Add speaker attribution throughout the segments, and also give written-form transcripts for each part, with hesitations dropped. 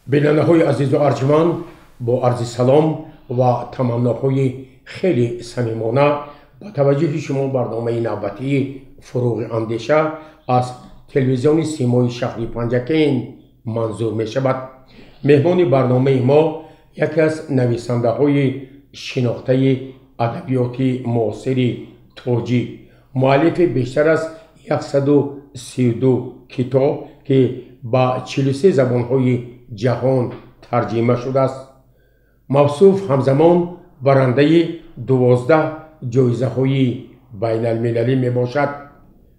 Speaker 1: بیننده‌های عزیز و ارجمند با عرض سلام و تمناهای خیلی صمیمانه با توجه شما برنامه نوبتی فروغ اندیشه از تلویزیون سیمای شهری پنجکین منظور می شود. مهمان برنامه ما یکی از نویسنده های شناخته ادبیات معاصر توجی، مؤلف بیشتر از 132 کتاب که با 43 زبان‌های جهان ترجمه شده است. موصوف همزمان برنده 12 جایزه‌های بین المللی می باشد.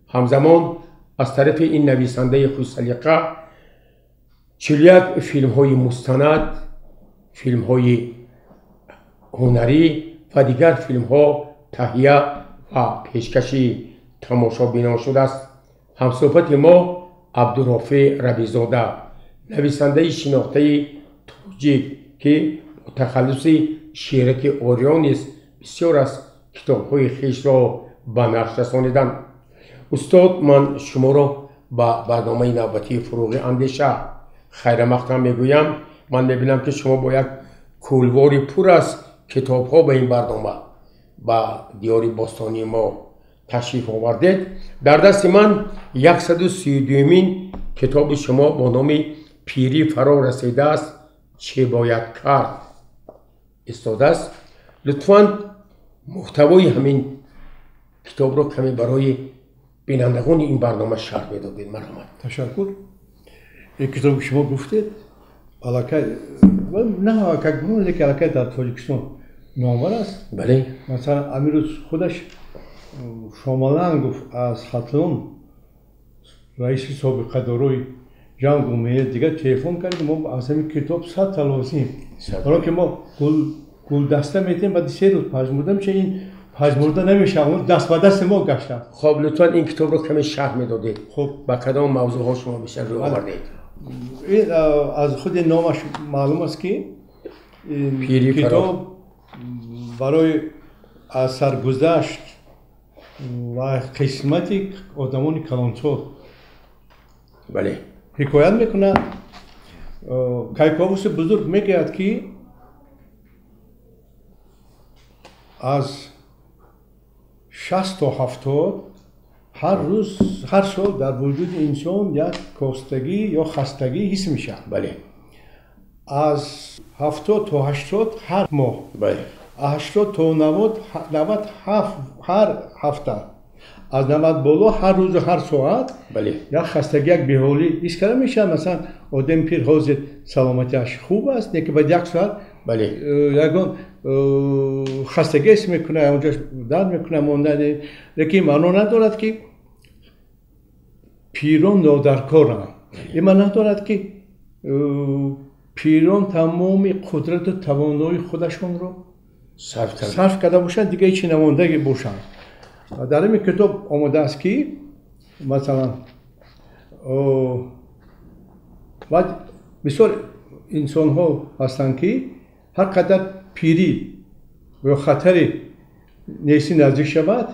Speaker 1: همزمان از طرف این نویسنده خوش‌سلیقه 41 فیلم‌های مستند، فیلم‌های هنری و دیگر فیلم‌ها تهیه و پیشکشی تماشابینان شده است. همصحبت ما عبدالرافع ربیع‌زاده، نویسنده شناخته توجی که تخلص شیرک اوریان است، بسیار از کتاب‌های خویش را به نشر رسانیدند. استاد، من شما را با برنامه نوبتی فروغ اندیشه خیر مقدم میگویم. من میبینم که شما با یک کولواری پر از کتاب‌ها به این برنامه با دیار باستانی ما تشریف آوردید. در دست من 132مین کتاب شما با نام پیری فرا رسیده است، چه باید کرد استاد است. لطفاً محتوای همین کتاب را کمی برای بینندگان این برنامه شرح بدهید. مرحمت.
Speaker 2: تشکر. این کتاب شما گفتید علاقه نه علاقه گونه که علاقه در تاجیکستان نامور است.
Speaker 1: بله.
Speaker 2: مثلا امیروز خودش شمالان گفت از خاتون رئیس سابق داروی جنگ اومد دیگه تلفن کرد ما از همین کتاب 100 تا لازم. برای که ما گل دسته میتیم بعد 3 روز پژمردم چه این پژمرده نمیشه، اون دست به دست ما گشته.
Speaker 1: خب لطفاً این کتاب رو کمی شرح میدادید.
Speaker 2: خب
Speaker 1: با کدام موضوع ها شما بیشتر روی آوردید؟
Speaker 2: این از خود نامش معلوم است که
Speaker 1: پیری
Speaker 2: کتاب برای از سرگذشت و قسمتی آدمان کلانسال
Speaker 1: بله
Speaker 2: حکایت میکنه. کیکاووس بزرگ میگوید که از 60 تا 70 هر روز هر سال در وجود انسان یک کاستگی یا خستگی حس میشه.
Speaker 1: بله.
Speaker 2: از 70 تا 80 هر ماه.
Speaker 1: بله.
Speaker 2: 80 تا 90 هر هفته. از 90 بالا هر روز هر ساعت.
Speaker 1: بله.
Speaker 2: یک خستگی یک بی‌حالی حس کرده میشه. مثلا آدم پیر حاضر سلامتیش خوب است که بعد یک ساعت
Speaker 1: بله
Speaker 2: یگان خستگی حس میکنه، اونجاش درد میکنه ماندن. لیکن معنا ندارد که پیران نادرکارند. این معنا ندارد که پیران تمام قدرت و توانایی خودشون رو صرف کرده باشن دیگه هیچی نمانده باشن. در این کتاب آمده است که مثلا بسیار انسان ها هستند که هر قدر پیری و خطر نیستی نزدیک شود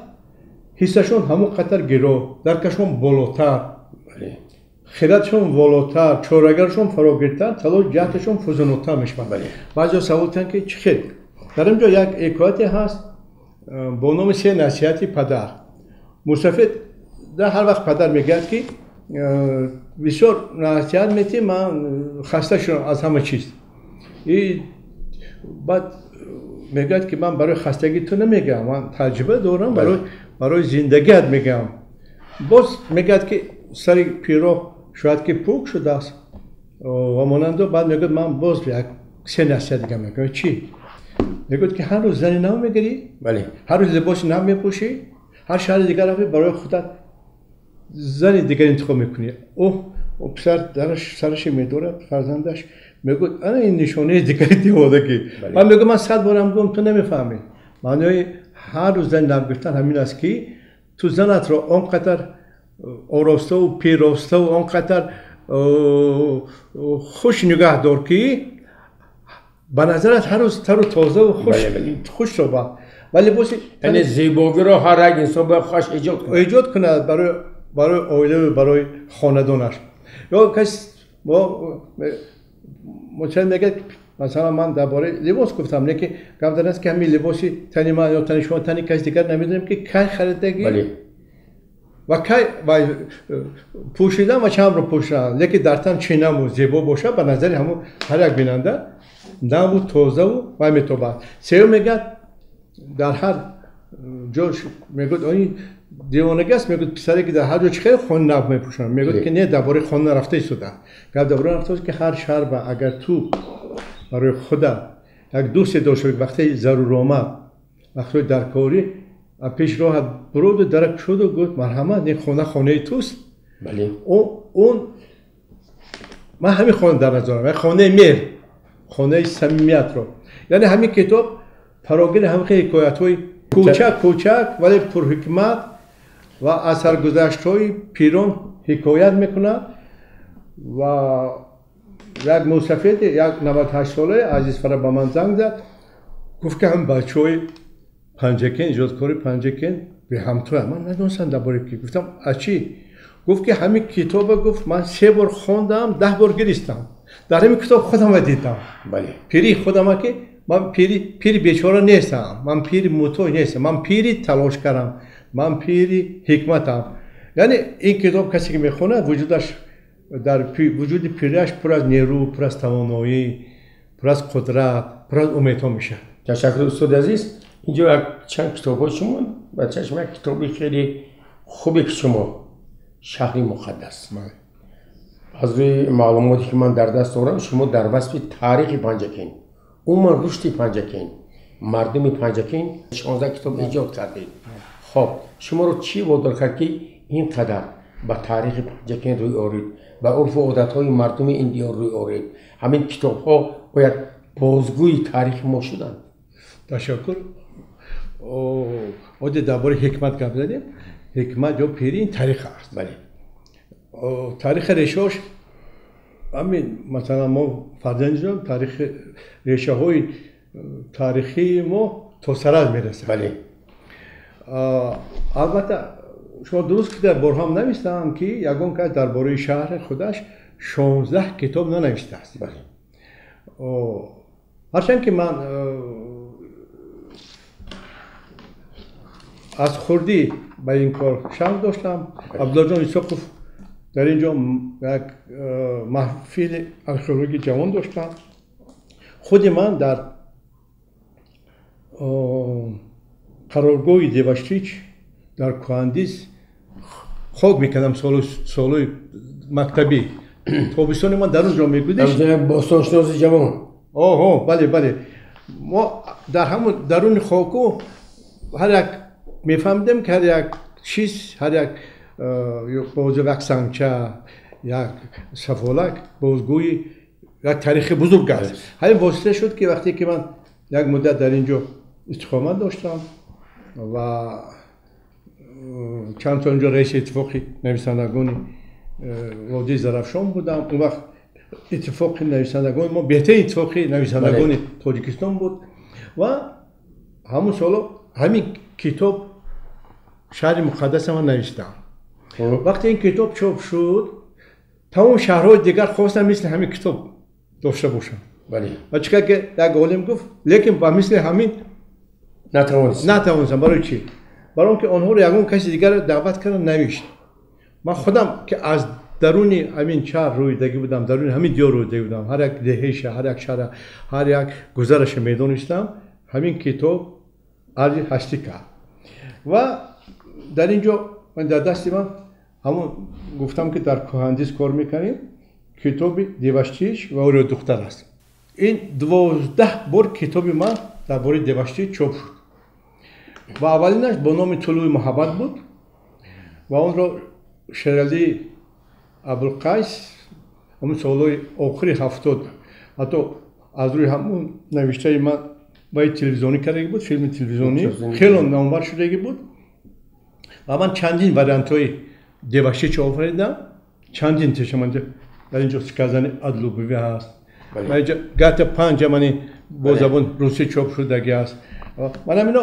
Speaker 2: حسشون همون قدر گرو، درکشون بالاتر، خردشون بالاتر، چارگرشون فراگیرتر، تلاش جهتشون فزونتر میشود. بعضی سوال کردن که چه خیر؟ در اینجا یک حکایتی هست با نام 3 نصیحت پدر. مصطفی در هر وقت پدر میگه که بسیار نصیحت میتی من خسته شدم از همه چیز. بعد میگه که من برای خستگی تو نمیگم، من تجربه دارم، برای زندگیت میگم. باز میگه که سر پیرو شاید که پوک شده است و مانند. بعد میگه من باز یک 3 نصیحت دیگه میگم. چی؟ میگه که هر روز زنی نو میگیری.
Speaker 1: بله.
Speaker 2: هر روز لباس نو میپوشی. هر شهر دیگر رفتی برای خودت زنی دیگر انتخاب میکنی. او پسر درش سرش میدورد فرزندش میگه انا این نشانه دیگری دیوادگی. من میگم من 100 بارم گفتم تو نمیفهمی. معنی هر روز زن نو گرفتن همین است که تو زنت رو آنقدر آراسته و پیراسته و آنقدر خوش نگاه دار که به نظرت هر روز تر و تازه و خوش شود. ولی باشی
Speaker 1: یعنی زیبایی رو هر یک انسان باید خوش ایجاد
Speaker 2: کند برای عائله و برای خاندانش. یا کس مطمئن میگه مثلا من درباره لباس گفتم نه که گفتن است که همین لباسی تنی من یا تنی شما تنی کس دیگر نمیدونیم که کی خریدگی و کی و پوشیدن و چند رو پوشیدن لیکن در تن چینم و زیبا باشه به نظر همون هر یک بیننده نو و تازه و میتوبه سیو میگه در هر جوش میگه این دیوانگی است میگه پسری که در هر جا چخه خون نو میپوشن میگه که نه درباره خون رفته شده گفت درباره رفته که هر شهر با اگر تو برای خدا یک دوست داشته وقتی ضرور آمد وقتی در کاری پیش راه برود و درک شد و گفت مرحمت این خانه توست
Speaker 1: بله
Speaker 2: اون من همین خانه در نظرم خانه میر خانه صمیمیت رو یعنی همین کتاب فراگیر همه حکایت های کوچک ولی پر حکمت و اثرگذشت های پیران حکایت میکنند و یک مستفید یک 98 ساله عزیز فرا با من زنگ زد گفت که هم بچه های پنجکین ایجادکاری پنجکین به همتوی من ندونستم درباره کی گفتم اچی گفت که همین کتاب گفت من 3 بار خوندم 10 بار گرفتم در همین کتاب خودم دیدم
Speaker 1: بله
Speaker 2: پیری خودم که من پیری بیچاره نیستم من پیری موتوی نیستم من پیری تلاش کردم من پیری حکمتم یعنی این کتاب کسی که میخونه وجودش در وجود پیریش پر از نیرو پر از توانایی پر از قدرت پر از امید میشه.
Speaker 1: تشکر استاد عزیز. اینجا چند کتاب شما و چشم یک کتابی خیلی خوبی که شما شهری مقدس از روی معلوماتی که من در دست دارم شما در وصف تاریخ پنجکین عمر رشد پنجکین مردم پنجکین 16 کتاب ایجاد کردید. خب شما رو چی وادار کرد که اینقدر به تاریخ پنجکین روی آورید و عرف و عادت‌های مردم این دیار روی آورید؟ همین کتاب‌ها باید بازگوی تاریخ ما شدند.
Speaker 2: تشکر. او درباره حکمت گپ زدیم. حکمت جو پیری این تاریخ است.
Speaker 1: بله.
Speaker 2: تاریخ ریشه‌اش همین مثلا ما فرزند تاریخ ریشه‌های تاریخی ما تا سرز میرسه.
Speaker 1: بله.
Speaker 2: البته شما درست که در برهام نوشتم که یگان که درباره شهر خودش 16 کتاب ننوشته است.
Speaker 1: بله.
Speaker 2: هرچند که من از خردی به این کار شوق داشتم. عبدالله جان یوسفوف در اینجا یک محفل آرکئولوژی جوان داشتم. خود من در قرارگاه دیواشتیچ در کواندیس خواب میکردم سالوی مکتبی. تابستان من در اونجا میگذشت.
Speaker 1: باستانشناس جوان.
Speaker 2: بله. ما در همون درون خاکو هر یک میفهمیدم که هر یک چیز هر یک بازو یک سنگچه یک سفالک بازگوی یک تاریخ بزرگ است. همین واسطه شد که وقتی که من یک مدت در اینجا استقامت داشتم و چند تا اینجا رئیس اتفاقی نویسندگان وادی زرافشان بودم. اون وقت اتفاقی نویسندگان ما بهترین اتفاقی نویسندگان تاجیکستان بود و همون سالا همین کتاب شهر مقدس من نوشتم. وقتی این کتاب چاپ شد تمام شهرهای دیگر خواستن مثل همین کتاب داشته باشن.
Speaker 1: بله.
Speaker 2: و چیکار که یک عالم گفت لیکن با مثل همین نتوانستم. برای چی؟ برای اینکه آنها رو یگان کسی دیگر دعوت کردن نوشت. من خودم که از درون همین شهر رویدگی بودم، درون همین دیار رویدگی بودم، هر یک دهش، هر یک شهر، هر یک گزارش میدونستم. همین کتاب ارزی هستی کرد و در اینجا من در دستی من همون گفتم که در کهندیس کار میکنیم. کتاب دیواشتیچ و اوری دختر است. این 12 بار کتاب من درباره دیواشتیچ چاپ شد و اولینش با نام طلوع محبت بود و اون را شیرالی ابوالقیس همون سالهای آخری 70 حتی از روی همون نوشته من باید تلویزیونی کرده بود، فیلم تلویزیونی خیلی نامور شده بود و من چندین وریانت های دیواشتیچ آفریدم. چندین تشمن در اینجا سکازن ادلوبوی هست. من اینجا گات 5 منی با زبان روسی چاپ شدگی است. من همینو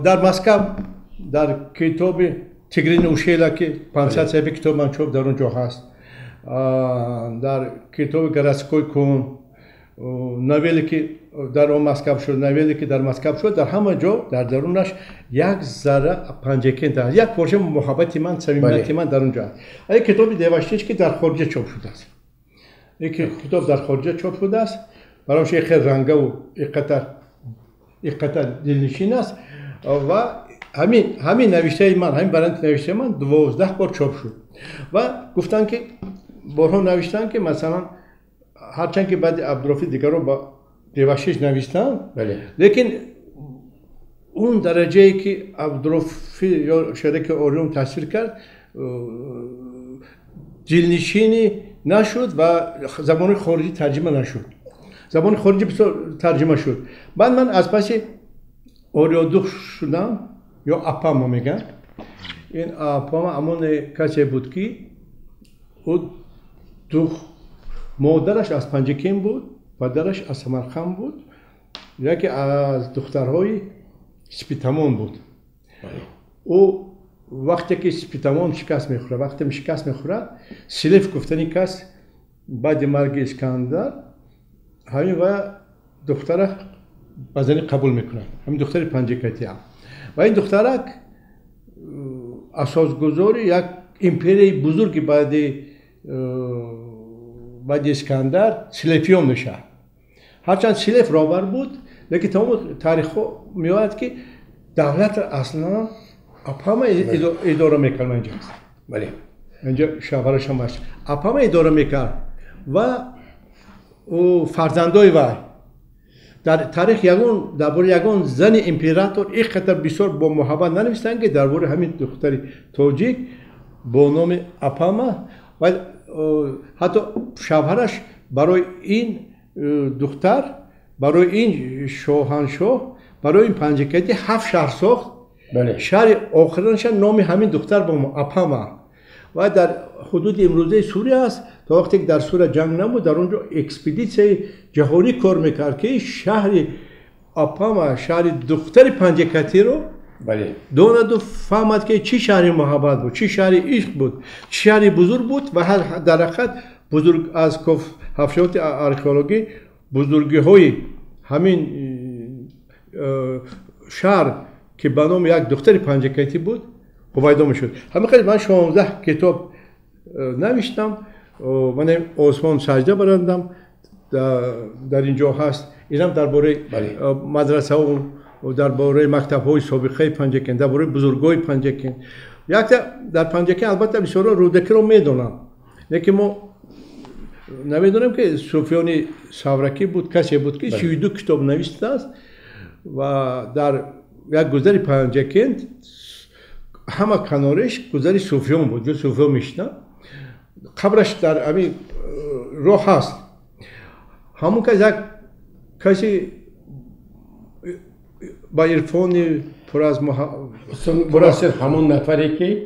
Speaker 2: در مسکو در کتاب تیگرین اوشیلا که 500 صفحه کتاب من چاپ در اونجا هست. در کتاب گرسکوی کن نویلی که در اون مسکب شد نویلی که در مسکب شد در همه جا در درونش یک ذره پنجکین دارد یک پرچه محبت من صمیمیت من در اونجا است این کتاب دیوشتیش که در خارج چاپ شده است این کتاب در خارج چاپ شده است برای شیخ رنگه و اقتر دلنشین است و همین نوشته من همین برند نوشته من 12 بار چاپ شد و گفتن که بارها نوشتن که مثلا هرچند که بعد عبدالرفیع دیگر رو با دیوشتیش نوشتن لیکن اون درجه ای که عبدالرفیع یا شریک اوریون تاثیر کرد دلنشینی نشد و زبان خارجی ترجمه نشد زبان خارجی بسیار ترجمه شد بعد من از پس اوریادوخ شدم یا اپاما میگن این اپاما همون کسی بود که او دوخ مادرش از پنجکین بود پدرش از سمرقند بود یکی از دخترهای سپیتمان بود او وقتی که سپیتمان شکست میخوره وقتی شکست میخوره سلیف گفتنی کس بعد مرگ اسکندر همین و دختره بزنی قبول میکنن همین دختر پنجکتی هم و این دخترک اساسگذار یک امپری بزرگی بعد اسکندر سلیفیون میشه هرچند سلیف راور بود لیکن تمام تاریخ میاد که دولت اصلا اپاما اداره میکرد اینجا
Speaker 1: بله
Speaker 2: اینجا شهرش هم باشه اپاما اداره میکرد و او فرزندای وای در تاریخ یگون درباره یگون زن امپراتور اینقدر بسیار با محبت ننوشتن که درباره همین دختری تاجیک با نام اپاما و حتی شوهرش برای این دختر برای این شاهنشاه برای این پنجکتی 7 شهر ساخت شهر آخرانش نام همین دختر با اپاما و در حدود امروزه سوریه است تا وقتی که در سوریه جنگ نبود در اونجا اکسپدیسیون جهانی کار میکرد که شهر اپاما شهر دختر پنجکتی رو دو فهمد که چی شهر محبت بود چی شهر عشق بود چی شهر بزرگ بود و هر در حقیقت بزرگ از هفشات آرکئولوژی بزرگی های همین شهر که به نام یک دختر پنجکتی بود پیدا میشد همین خیلی من 16 کتاب نوشتم من عثمان سجده براندم در اینجا هست اینم درباره مدرسه و درباره مکتب های سابقه پنجکین درباره بزرگای پنجکین یک در پنجکین البته بسیار رودکی رو میدونم لیکن ما نمیدونم که سفیان ساورکی بود کسی بود که 32 کتاب نوشته است و در یک گذر پنجکین همه کنارش گذر سفیان بود سفیان میشنه قبرش در همین راه هست همون که یک کسی با عرفان پر از
Speaker 1: همون نفری که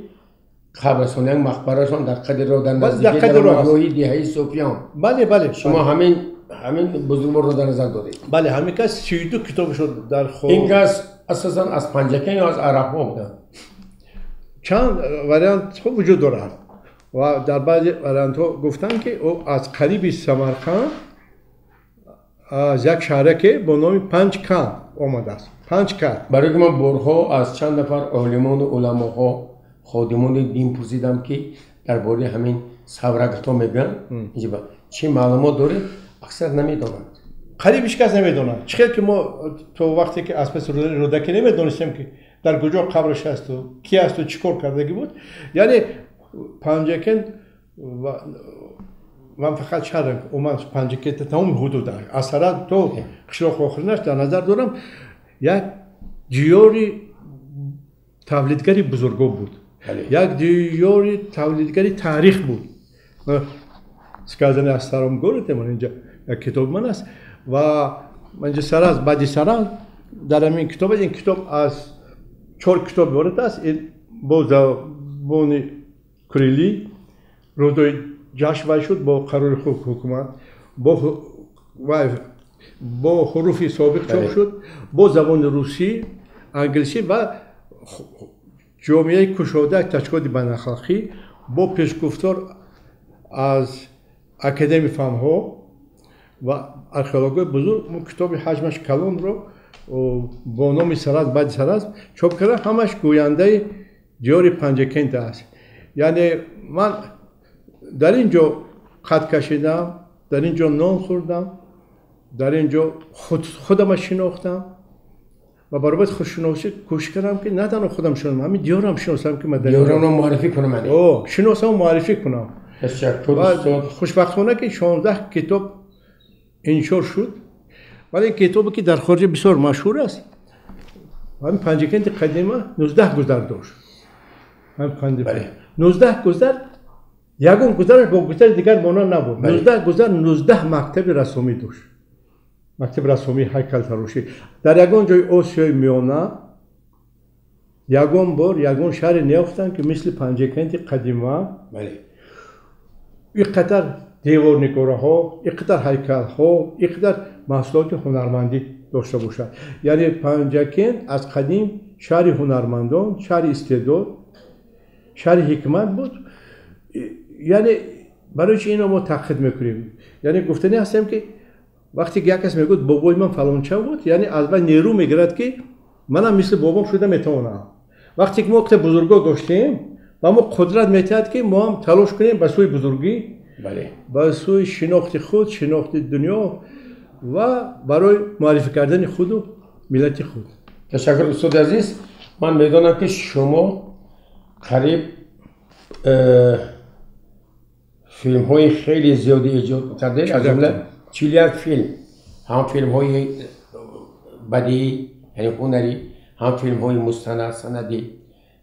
Speaker 1: قبرستان یک مقبرهشان در قدر رو در نزدیکی در مقبره دهه سفیان
Speaker 2: بله
Speaker 1: شما همین بزرگوار رو در نظر دارید
Speaker 2: بله همین کس 32 کتاب شد در خود
Speaker 1: این کس اساسا از پنجکین یا از عرب ها بودن
Speaker 2: چند وریانت ها وجود دارد و در بعضی وریانت ها گفتن که او از قریب سمرقند از یک شهره که با نام پنجکند آمده است پنجکند
Speaker 1: برای که من بارها از چند نفر عالمان و علماها خادمان دین پرسیدم که درباره همین ساورکتا میگن چی معلومات داره اکثر نمیدونند
Speaker 2: قریبش کس نمیدونند چقدر که ما تو وقتی که از پس رودکی نمیدونستیم که در کجا قبرش هست و کی هست و چیکار کردگی بود یعنی پنجکند و من فقط شهر اومد پنجکند تمام حدود داره اثرا تو قشلاق آخرینش در نظر دارم یک دیاری تولیدگری بزرگو بود یک دیاری تولیدگری تاریخ بود سکازن از سرام گورت من اینجا یک کتاب من است و من سراز بعدی سران در این کتاب از 4 کتاب وارد است این با زبان کریلی روزای جشن شد با قرار حکومت با حروف سابق چاپ شد با زبان روسی انگلیسی و جامعه کشاده تشکیل بین اخلاقی با پیشگفتار از اکادمی فنها و археологияи бузург китоби ҳаҷмаш калонро бо номи Сараз баъди Сараз чоп карда, ҳамаш гӯяндаи диёри Панҷакент аст. яъне ман дар ин ҷо қад кашидам, дар ин ҷо нон хӯрдам, дар ин ҷо худама шинохтам ва баробаи худшиносӣ кӯшиш кардам ки на танҳо худам шиносам, ҳамин диёрам шиносам ки ман
Speaker 1: диёрамро муаррифӣ кунам.
Speaker 2: шиносам муаррифӣ кунам. хушбахтона ки 16 китоб иншор шуд, вале ин китобе ки дар хориҷ бисёр машҳур аст. ҳамин Панҷакенти қадима 19 гузар дошт. 19 гузар, ягон гузараш бо гузари дигар монанд набуд. 19 гузар 19 мактаби расомӣ дошт. мактаби расомӣ, ҳайкалтарошӣ. дар ягон ҷои Осиёи Миёна ягон бор ягон шаҳре неёфтанд ки мисли Панҷакенти қадима ин қадар деворнигораҳо, ин қадар ҳайкалҳо, ин қадар маҳсулоти ҳунармандӣ дошта бошад. яъне Панҷакент аз қадим шаҳри ҳунармандон, шаҳри истеъдод, шаҳри ҳикмат буд. яъне барои чи ино мо тақид мекунем? яъне гуфтанӣ ҳастем ки вақте ки як кас мегӯяд бобои ман фалонча буд, яъне аз байн нерӯ мегирад ки манам мисли бобом шуда метавонам. вақте ки мо вақте бузурго доштем ва мо қудрат метиҳад ки мо ҳам талош кунем ба сӯи бузургӣ, ба сӯи шинохти худ, шинохти дунё ва барои муаррифӣ кардани худу миллати худ.
Speaker 1: ташаккур устоди азиз. ман медонам ки шумо қариб филмҳои хеле зиёде эҷод кардед, аз ҷумла 41 филм, ҳам филмҳои бадии яъне ҳунарӣ, ҳам филмҳои мустанад санадӣ.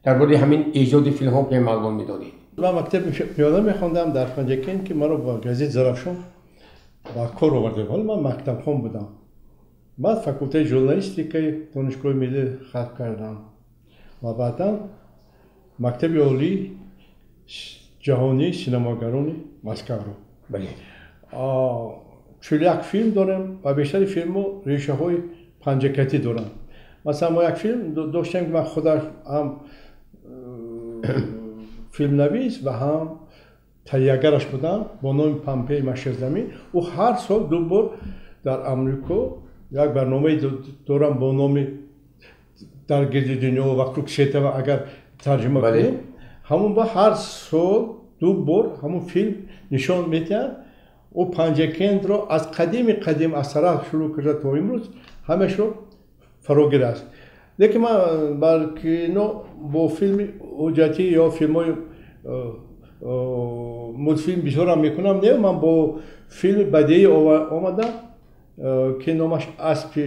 Speaker 1: дар бораи ҳамин эҷоди филмҳо ки маълумот медодед?
Speaker 2: ман мактаби пиёда мехондам дар Панҷакент ки маро ба газети Зарафшон ба кор овардем, вале ман мактабхон будам. баъд факултаи журналистикаи донишгоҳи миллӣ халқ кардам ва баъдан мактаби олии ҷаҳонии синемогарони Москавро. 41 филм дорем ва бештари филмҳо решаҳои панҷакентӣ доранд. масалан мо як филм доштем ки ман худаш ҳам филмнавис ва ҳам таҳиягараш будам бо номи Помпеи Маширзамин. ӯ ҳар сол ду бор дар Амрико як барномае дорам бо номи дар гирди дунё вақрук сетава, агар тарҷума кунем, ҳамон ба ҳар сол ду бор ҳамон филм нишон медиҳад. ӯ Панҷакентро аз қадим аз Сараз шурӯъ карда то имрӯз ҳамаашро фарогир аст. лекин ман бар кино бо филми ҳуҷҷатӣ ё филмҳои мултфилм бисёрам мекунам. не, ман бо филми бадиӣ омадам ки номаш Аспи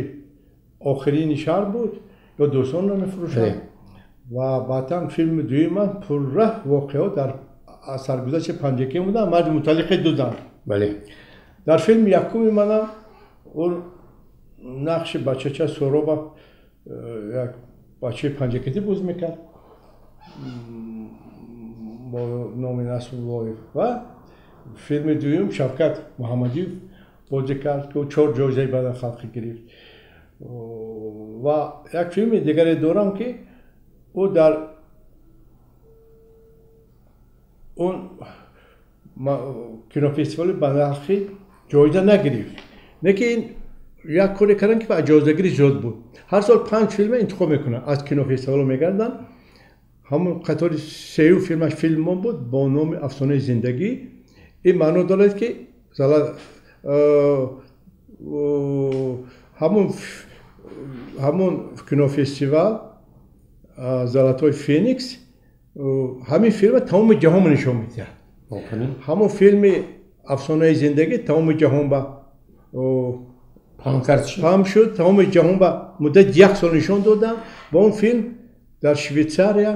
Speaker 2: охирини шаҳр буд, ё дӯстонро мефурӯшам. ва баъдан филми дуюмам пурра воқеаҳо дар саргузашти Панҷакент будам, марди муталлиқи ду зан. дар филми якуми манам ӯ нақши бачача Сороба, як бачаи панҷакентӣ боз мекард бо номи Насруллоев. ва филми дуюм Шавкат Муҳаммадиев бозӣ кард ки ӯ 4 ҷоизаи баъдан халқӣ гирифт. ва як филми дигаре дорам ки ӯ дар он кинофестивали байналмилаллӣ ҷоиза нагирифт, лекин як коре кардам ки ҷоизагири зиёд буд. ҳар сол 5 филма интихоб мекунанд, аз кинофестивалҳо мегарданд. ҳамон қатори сею филмаш филмон буд бо номи Афсонаи зиндагӣ. ин маъно дорад ки ҳамон кинофестивал Золотои Феникс ҳамин филма тамоми ҷаҳонро нишон медиҳад. ҳамон филми Афсонаи зиндагӣ тамоми ҷаҳон ба паҳм шуд, тамоми ҷаҳон ба муддати 1 сол нишон доданд. ба он филм дар Швейтсария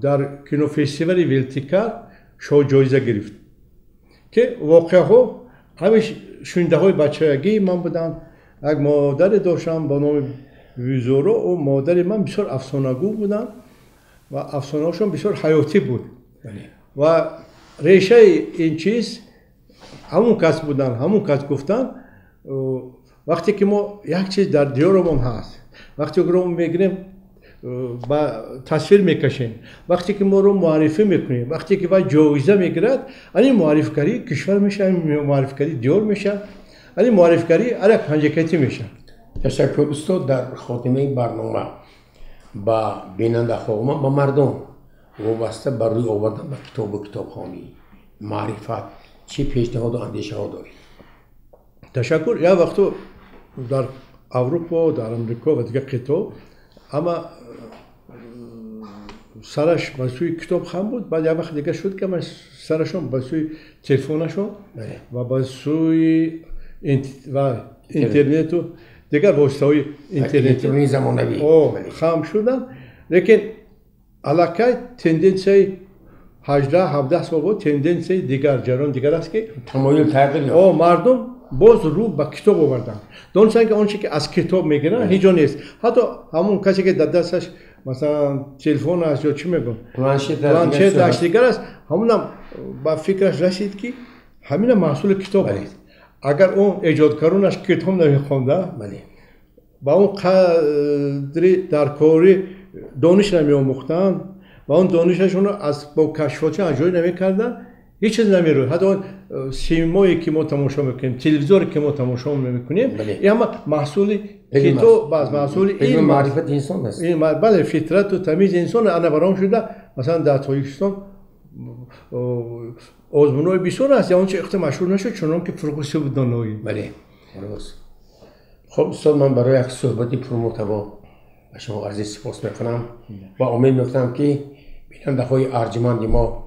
Speaker 2: дар кинофестивали Велтикар шоҳҷоиза гирифт. ки воқеаҳо ҳамин шуниндаҳои бачагии ман буданд. як модаре доштам бо номи Визоро. ӯ модари ман бисёр афсонагӯ буданд ва афсонаҳошон бисёр ҳаётӣ буд. ва решаи ин чиз ҳамон кас буданд, ҳамон кас гуфтанд. вақте ки мо як чиз дар диёрамон ҳаст, вақте ки мо мегирем با تصویر میکشیم وقتی که ما رو معرفی میکنیم وقتی که باید جایزه میگیرد این معرفیگری کشور میشه معرفیگری دیار میشه این معرفیگری علاق هنجکتی میشه.
Speaker 1: تشکر استاد. در خاتمه برنامه با بیننده ها با مردم وابسته بر روی آوردن به کتاب و کتابخوانی معرفت چه پیشنهاد و اندیشه ها دارید؟
Speaker 2: تشکر. یا وقتا در اروپا در امریکا و دیگه کتاب اما سرش به سوی کتاب خواهم بود بعد یک وقت دیگه شد که من سرشون به سوی تلفنشون و به سوی اینترنت و دیگر واسطه‌های اینترنتی
Speaker 1: زمانوی
Speaker 2: خام شدن لیکن علاقه تندنسی 18-17 سال بود تندنسی دیگر جران دیگر است که
Speaker 1: تمایل تغییر
Speaker 2: مردم باز رو به کتاب آوردن دونستن که آنچه که از کتاب میگیرن هیچ جا نیست حتی همون کسی که در دستش مثلا تلفن است یا چی میگن پلانشت داشت دیگر است همونم با فکرش رسید که همین محصول کتاب است. اگر اون ایجادکارونش کتاب نمیخونده با اون قدری در کاری دانش نمیآموختن و اون دانششون رو از با کشفات اجرا نمیکردن هیچ چیز نمیروید. حتی اون سینمایی که ما تماشا میکنیم تلویزیونی که ما تماشا میکنیم این هم محصول کتاب باز محصول این
Speaker 1: معرفت انسان است.
Speaker 2: این بله فطرت و تمیز انسان انا برام شده مثلا در تاجیکستان آزمون‌های بسیار است یا اون چه اخت مشهور نشد چون که فرقوسی بود دانایی.
Speaker 1: بله درست. خب استاد من برای یک صحبتی پرمحتوا به شما عرض سپاس میکنم و امید میکنم که بیننده های ارجمند ما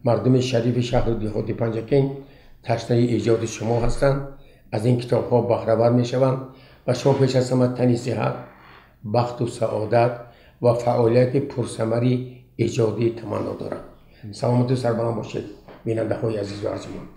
Speaker 1: مردم شریف شهر دیهات پنجکین تشنه ایجاد شما هستند از این کتاب ها بهره ور میشوند و شما پیش از همه تنی صحت بخت و سعادت و فعالیت پرثمری ایجادی تمنا دارم. سلامت و سربلند باشید بیننده های عزیز و ارجمند.